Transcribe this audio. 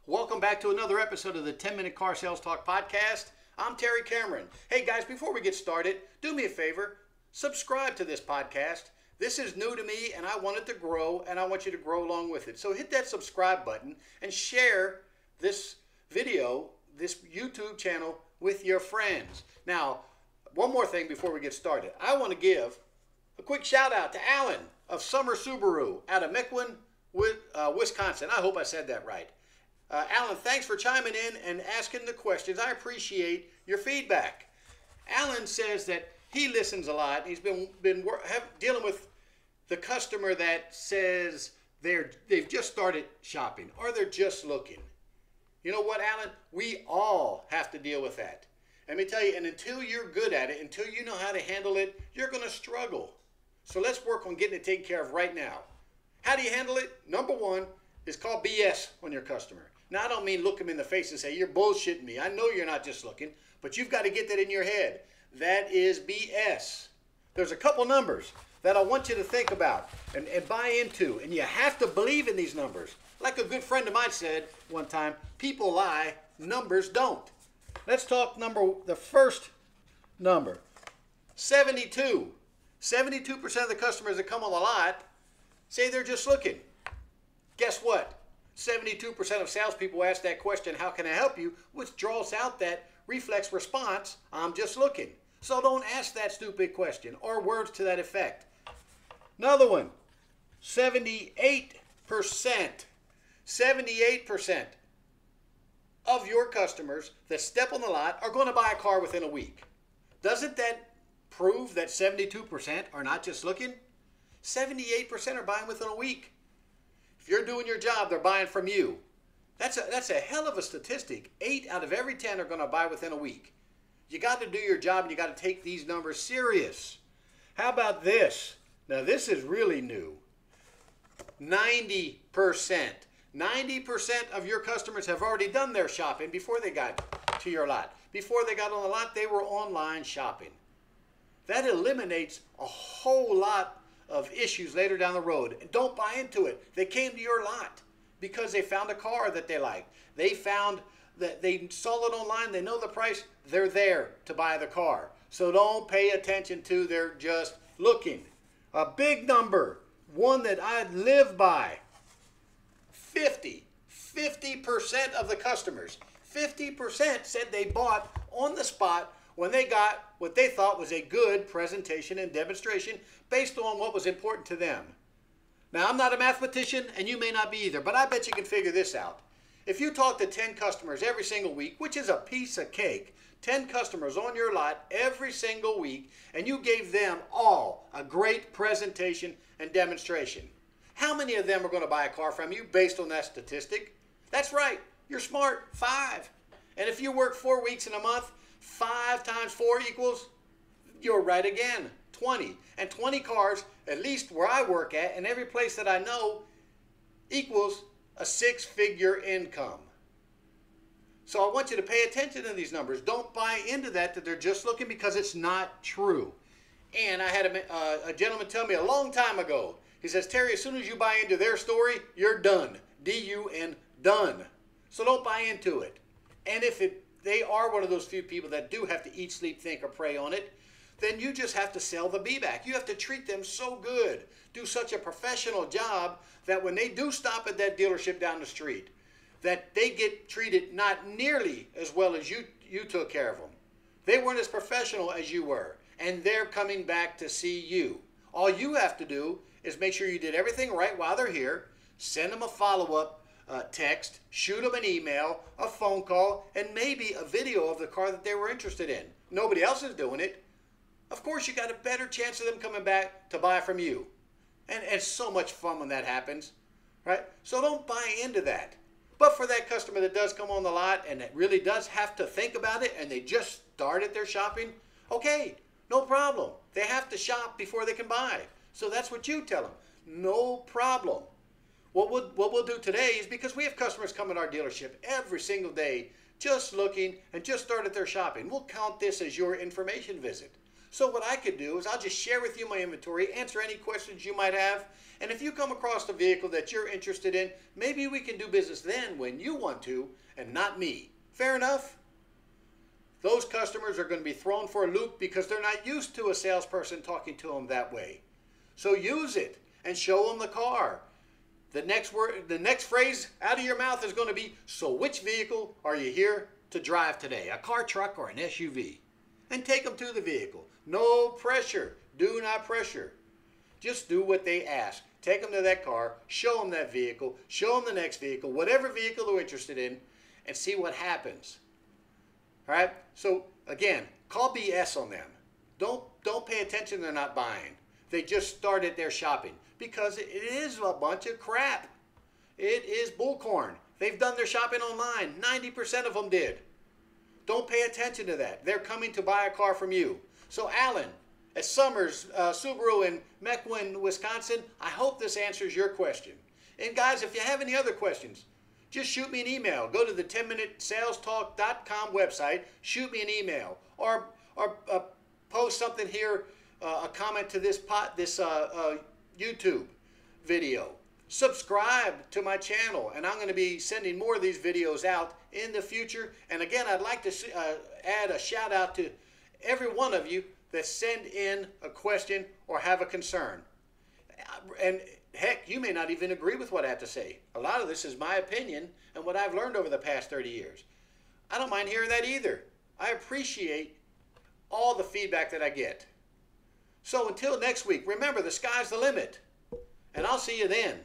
Welcome back to another episode of the 10-Minute Car Sales Talk Podcast. I'm Terry Cameron. Hey guys, before we get started, do me a favor, subscribe to this podcast. This is new to me and I want it to grow and I want you to grow along with it. So hit that subscribe button and share this video, this YouTube channel with your friends. Now, one more thing before we get started. I want to give a quick shout out to Alan of Summer Subaru out of Mequon, Wisconsin. I hope I said that right. Alan, thanks for chiming in and asking the questions. I appreciate your feedback. Alan says that he listens a lot. He's been dealing with the customer that says they've just started shopping or they're just looking. You know what, Alan? We all have to deal with that. Let me tell you, and until you're good at it, until you know how to handle it, you're going to struggle. So let's work on getting it taken care of right now. How do you handle it? Number one is call BS on your customer. Now, I don't mean look them in the face and say, you're bullshitting me. I know you're not just looking, but you've got to get that in your head. That is BS. There's a couple numbers that I want you to think about and buy into, and you have to believe in these numbers. Like a good friend of mine said one time, people lie, numbers don't. Let's talk the first number, 72. 72% of the customers that come on the lot say they're just looking. Guess what? 72% of salespeople ask that question, how can I help you? Which draws out that reflex response, I'm just looking. So don't ask that stupid question or words to that effect. Another one, 78%. 78% of your customers that step on the lot are going to buy a car within a week. Doesn't that prove that 72% are not just looking? 78% are buying within a week. If you're doing your job, they're buying from you. That's a hell of a statistic. 8 out of every 10 are going to buy within a week. You got to do your job and you got to take these numbers serious. How about this? Now this is really new. 90%. 90% of your customers have already done their shopping before they got to your lot. Before they got on the lot, they were online shopping. That eliminates a whole lot of issues later down the road. And don't buy into it. They came to your lot because they found a car that they liked. They found that they saw it online. They know the price. They're there to buy the car. So don't pay attention to they're just looking. A big number, one that I live by, 50% of the customers, 50% said they bought on the spot when they got what they thought was a good presentation and demonstration based on what was important to them. Now, I'm not a mathematician, and you may not be either, but I bet you can figure this out. If you talk to 10 customers every single week, which is a piece of cake, 10 customers on your lot every single week, and you gave them all a great presentation and demonstration, how many of them are going to buy a car from you based on that statistic? That's right. You're smart. 5. And if you work 4 weeks in a month, 5 times 4 equals, you're right again, 20. And 20 cars, at least where I work at and every place that I know, equals a 6-figure income. So I want you to pay attention to these numbers. Don't buy into that they're just looking, because it's not true. And I had a gentleman tell me a long time ago, he says, Terry, as soon as you buy into their story, you're done. D-U-N, done. So don't buy into it. And if they are one of those few people that do have to eat, sleep, think, or pray on it, then you just have to sell the be-back. You have to treat them so good, do such a professional job that when they do stop at that dealership down the street, that they get treated not nearly as well as you took care of them. They weren't as professional as you were, and they're coming back to see you. All you have to do is make sure you did everything right while they're here, send them a follow-up text, shoot them an email, a phone call, and maybe a video of the car that they were interested in. Nobody else is doing it. Of course, you got a better chance of them coming back to buy from you. And it's so much fun when that happens, right? So don't buy into that. But for that customer that does come on the lot and that really does have to think about it and they just started their shopping, okay, no problem. They have to shop before they can buy. So that's what you tell them. No problem. What we'll do today is, because we have customers come in our dealership every single day just looking and just started their shopping, we'll count this as your information visit. So what I could do is I'll just share with you my inventory, answer any questions you might have, And if you come across a vehicle that you're interested in, maybe we can do business then when you want to and not me. Fair enough? Those customers are going to be thrown for a loop because they're not used to a salesperson talking to them that way. So use it and show them the car. The next phrase out of your mouth is going to be, so which vehicle are you here to drive today? A car, truck, or an SUV? And take them to the vehicle. No pressure. Do not pressure. Just do what they ask. Take them to that car, show them that vehicle, show them the next vehicle, whatever vehicle they're interested in, and see what happens. All right? So, again, call BS on them. Don't pay attention they're not buying. They just started their shopping because it is a bunch of crap. It is bullcorn. They've done their shopping online. 90% of them did. Don't pay attention to that. They're coming to buy a car from you. So, Alan, at Summers Subaru in Mequon, Wisconsin, I hope this answers your question. And guys, if you have any other questions, just shoot me an email. Go to the 10minutesalestalk.com website, shoot me an email, or post something here, a comment to this YouTube video. Subscribe to my channel, and I'm going to be sending more of these videos out in the future. And again, I'd like to add a shout out to every one of you that send in a question or have a concern. And heck, you may not even agree with what I have to say. A lot of this is my opinion and what I've learned over the past 30 years. I don't mind hearing that either. I appreciate all the feedback that I get. So until next week, remember, the sky's the limit. And I'll see you then.